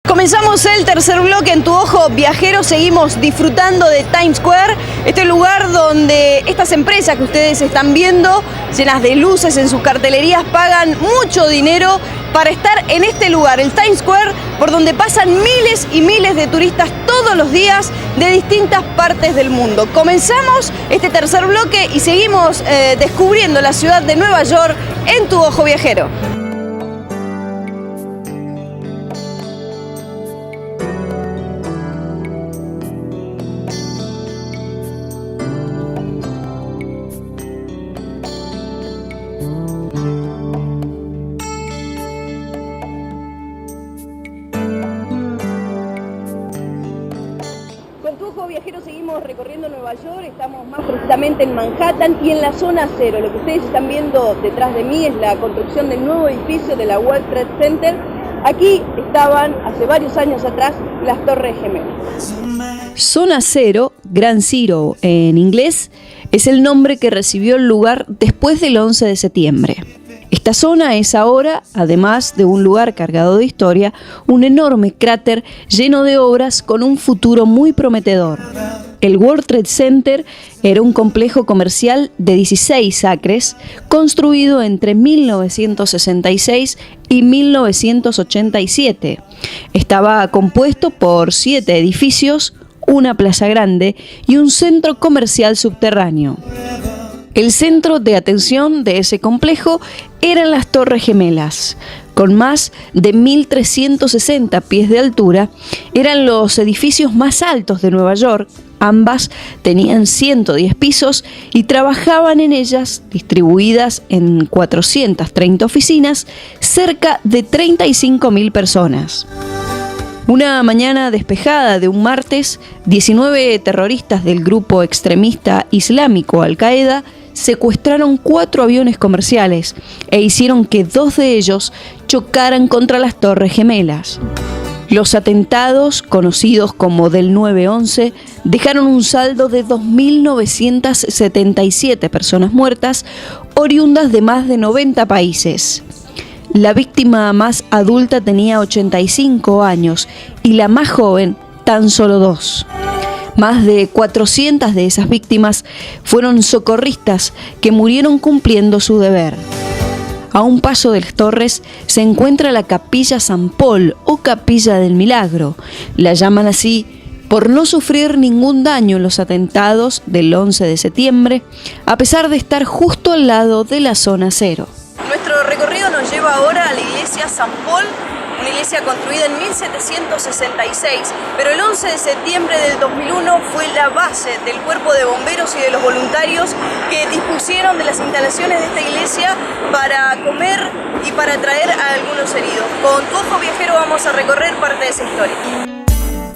Comenzamos el tercer bloque en Tu Ojo Viajero. Seguimos disfrutando de Times Square, este lugar donde estas empresas que ustedes están viendo, llenas de luces en sus cartelerías, pagan mucho dinero para estar en este lugar, el Times Square, por donde pasan miles y miles de turistas todos los días de distintas partes del mundo. Comenzamos este tercer bloque y seguimos descubriendo la ciudad de Nueva York en Tu Ojo Viajero. Viajeros, seguimos recorriendo Nueva York, estamos más precisamente en Manhattan y en la zona cero. Lo que ustedes están viendo detrás de mí es la construcción del nuevo edificio de la World Trade Center. Aquí estaban, hace varios años atrás, las Torres Gemelas. Zona Cero, Ground Zero en inglés, es el nombre que recibió el lugar después del 11 de septiembre. Esta zona es ahora, además de un lugar cargado de historia, un enorme cráter lleno de obras con un futuro muy prometedor. El World Trade Center era un complejo comercial de 16 acres, construido entre 1966 y 1987. Estaba compuesto por 7 edificios, una plaza grande y un centro comercial subterráneo. El centro de atención de ese complejo eran las Torres Gemelas. Con más de 1.360 pies de altura, eran los edificios más altos de Nueva York. Ambas tenían 110 pisos y trabajaban en ellas, distribuidas en 430 oficinas, cerca de 35.000 personas. Una mañana despejada de un martes, 19 terroristas del grupo extremista islámico Al-Qaeda secuestraron 4 aviones comerciales e hicieron que 2 de ellos chocaran contra las Torres Gemelas. Los atentados, conocidos como del 9/11, dejaron un saldo de 2.977 personas muertas, oriundas de más de 90 países. La víctima más adulta tenía 85 años y la más joven tan solo 2. Más de 400 de esas víctimas fueron socorristas que murieron cumpliendo su deber. A un paso de las torres se encuentra la Capilla San Paul o Capilla del Milagro. La llaman así por no sufrir ningún daño en los atentados del 11 de septiembre, a pesar de estar justo al lado de la zona cero. Nuestro recorrido nos lleva ahora a la iglesia San Paul, una iglesia construida en 1766, pero el 11 de septiembre del 2001 fue la base del cuerpo de bomberos y de los voluntarios que dispusieron de las instalaciones de esta iglesia para comer y para traer a algunos heridos. Con Tu Ojo Viajero vamos a recorrer parte de esa historia.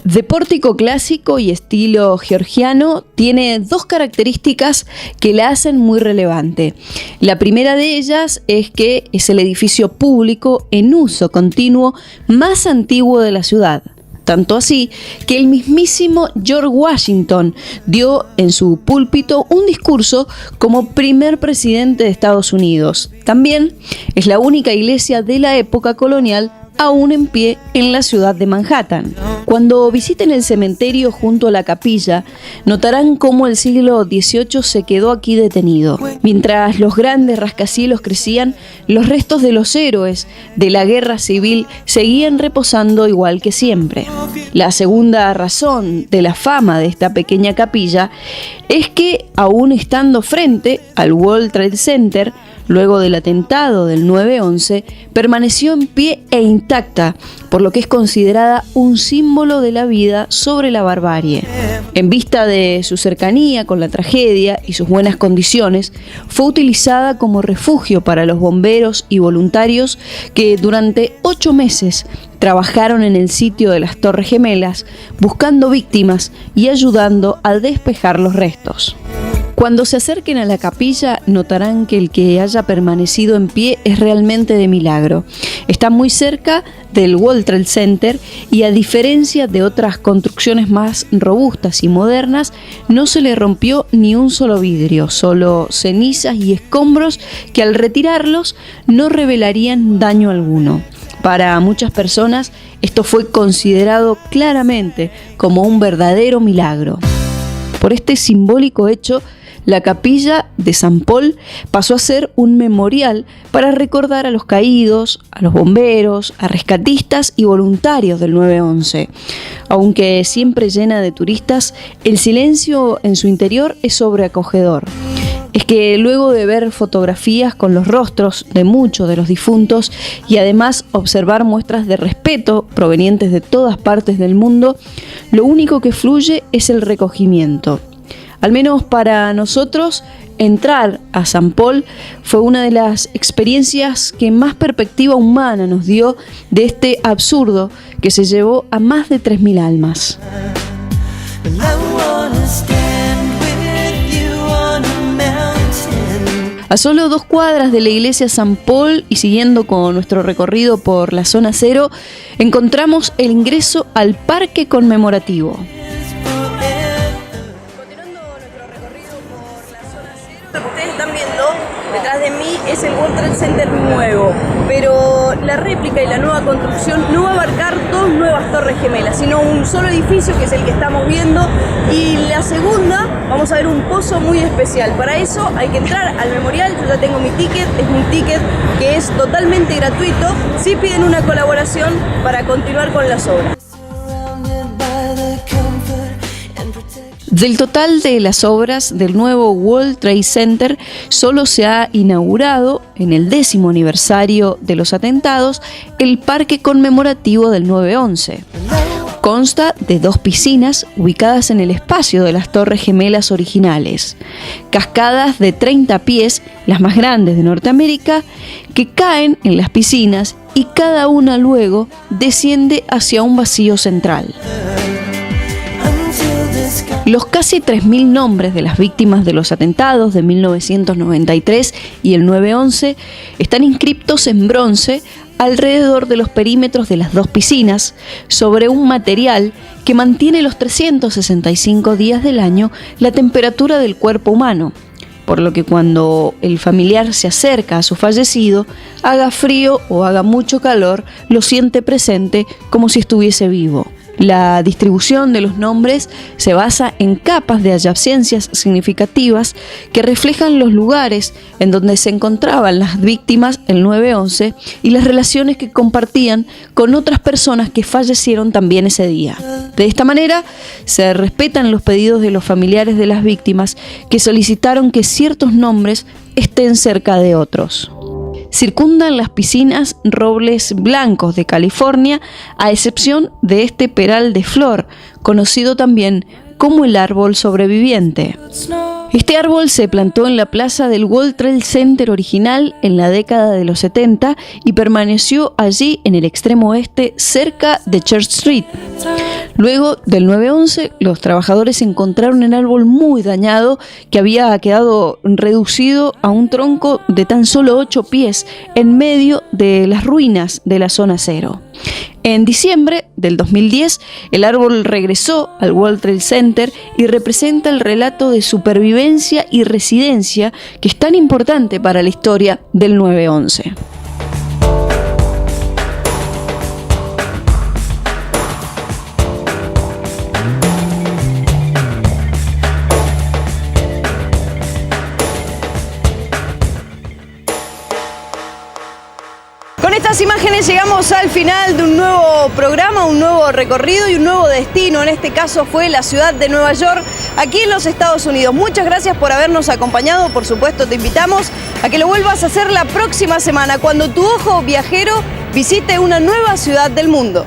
De pórtico clásico y estilo georgiano, tiene 2 características que la hacen muy relevante. La primera de ellas es que es el edificio público en uso continuo más antiguo de la ciudad. Tanto así que el mismísimo George Washington dio en su púlpito un discurso como primer presidente de Estados Unidos. También es la única iglesia de la época colonial aún en pie en la ciudad de Manhattan. Cuando visiten el cementerio junto a la capilla, notarán cómo el siglo XVIII se quedó aquí detenido. Mientras los grandes rascacielos crecían, los restos de los héroes de la guerra civil seguían reposando igual que siempre. La segunda razón de la fama de esta pequeña capilla es que, aún estando frente al World Trade Center, luego del atentado del 9/11, permaneció en pie e intacta, por lo que es considerada un símbolo de la vida sobre la barbarie. En vista de su cercanía con la tragedia y sus buenas condiciones, fue utilizada como refugio para los bomberos y voluntarios que durante 8 meses trabajaron en el sitio de las Torres Gemelas, buscando víctimas y ayudando a despejar los restos. Cuando se acerquen a la capilla, notarán que el que haya permanecido en pie es realmente de milagro. Está muy cerca del World Trade Center y, a diferencia de otras construcciones más robustas y modernas, no se le rompió ni un solo vidrio, solo cenizas y escombros que al retirarlos no revelarían daño alguno. Para muchas personas esto fue considerado claramente como un verdadero milagro. Por este simbólico hecho, la capilla de San Paul pasó a ser un memorial para recordar a los caídos, a los bomberos, a rescatistas y voluntarios del 9/11. Aunque siempre llena de turistas, el silencio en su interior es sobreacogedor. Es que luego de ver fotografías con los rostros de muchos de los difuntos y además observar muestras de respeto provenientes de todas partes del mundo, lo único que fluye es el recogimiento. Al menos para nosotros, entrar a San Paul fue una de las experiencias que más perspectiva humana nos dio de este absurdo que se llevó a más de 3.000 almas. A solo 2 cuadras de la iglesia San Paul y siguiendo con nuestro recorrido por la zona cero, encontramos el ingreso al parque conmemorativo. Continuando nuestro recorrido por la zona cero, lo que ustedes están viendo detrás de mí es el World Trade Center nuevo, pero la réplica y la nueva construcción no va a abarcar 2 nuevas torres gemelas, sino un solo edificio que es el que estamos viendo, y la segunda vamos a ver un pozo muy especial. Para eso hay que entrar al memorial. Yo ya tengo mi ticket, es un ticket que es totalmente gratuito. Sí piden una colaboración para continuar con las obras. Del total de las obras del nuevo World Trade Center, solo se ha inaugurado, en el 10º aniversario de los atentados, el parque conmemorativo del 9/11. Consta de 2 piscinas ubicadas en el espacio de las Torres Gemelas originales, cascadas de 30 pies, las más grandes de Norteamérica, que caen en las piscinas y cada una luego desciende hacia un vacío central. Los casi 3.000 nombres de las víctimas de los atentados de 1993 y el 9/11 están inscriptos en bronce alrededor de los perímetros de las 2 piscinas, sobre un material que mantiene los 365 días del año la temperatura del cuerpo humano, por lo que cuando el familiar se acerca a su fallecido, haga frío o haga mucho calor, lo siente presente como si estuviese vivo. La distribución de los nombres se basa en capas de adyaciencias significativas que reflejan los lugares en donde se encontraban las víctimas el 9/11 y las relaciones que compartían con otras personas que fallecieron también ese día. De esta manera, se respetan los pedidos de los familiares de las víctimas que solicitaron que ciertos nombres estén cerca de otros. Circundan las piscinas robles blancos de California, a excepción de este peral de flor, conocido también como el árbol sobreviviente. Este árbol se plantó en la plaza del World Trade Center original en la década de los 70 y permaneció allí en el extremo oeste, cerca de Church Street. Luego del 9/11, los trabajadores encontraron el árbol muy dañado, que había quedado reducido a un tronco de tan solo 8 pies en medio de las ruinas de la zona cero. En diciembre del 2010, el árbol regresó al World Trade Center y representa el relato de supervivencia y residencia que es tan importante para la historia del 9/11. Con estas imágenes llegamos al final de un nuevo programa, un nuevo recorrido y un nuevo destino. En este caso fue la ciudad de Nueva York, aquí en los Estados Unidos. Muchas gracias por habernos acompañado. Por supuesto, te invitamos a que lo vuelvas a hacer la próxima semana, cuando tu ojo viajero visite una nueva ciudad del mundo.